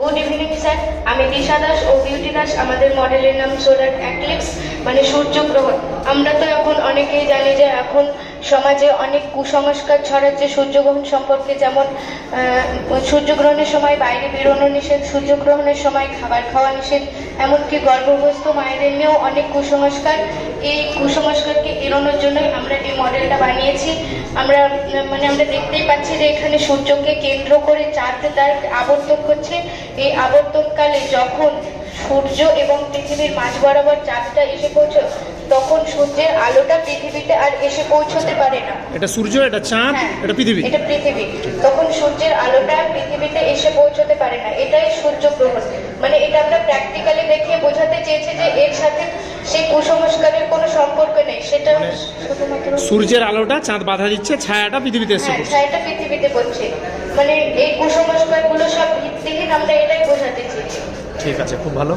Good evening sir, আমি দিশা দাস ও beauty Das. আমাদের মডেলের নাম সোলার অ্যাক্লিপস, মানে সূর্যগ্রহণ। আমরা তো এখন অনেকেই জানি যে এখন সমাজে অনেক কুসংস্কার ছড়াচ্ছে সূর্যগ্রহণ সম্পর্কে, যেমন সূর্যগ্রহণের সময় বাইরে বেরোনো নিষেধ, সূর্যগ্রহণের সময় খাবার খাওয়া নিষেধ, এমনকি গর্ভবস্থ মায়েদের নিয়েও অনেক কুসংস্কার। এই কুসংস্কারকে এড়ানোর জন্যই আমরা এই মডেলটা বানিয়েছি। আমরা দেখতেই পাচ্ছি যে এখানে সূর্যকে কেন্দ্র করে চাঁদ তার আবর্তন করছে। এই আবর্তনকালে যখন সূর্য এবং পৃথিবীর মাঝ বরাবর চাঁদটা এসে পৌঁছয়, তখন সূর্যের আলোটা পৃথিবীতে আর এসে পৌঁছতে পারে না। এটা সূর্য, এটা চাঁদ, এটা পৃথিবী। এটা পৃথিবী। তখন সূর্যের আলোটা পৃথিবীতে এসে পৌঁছতে পারে না, এটাই সূর্যগ্রহণ। মানে এটা আমরা প্র্যাকটিক্যালি দেখিয়ে বোঝাতে চেয়েছি যে এর সাথে সেই কুসংস্কারের কোনো সম্পর্ক নেই। সেটা শুধুমাত্র সূর্যের আলোটা চাঁদ বাধা দিচ্ছে, ছায়াটা পৃথিবীতে এসে পড়ছে। ছায়াটা পৃথিবীতে পড়ছে। মানে এই কুসংস্কারগুলো সব ভিত্তিহীন, আমরা এটাই বোঝাতে চেয়েছি। ঠিক আছে, খুব ভালো।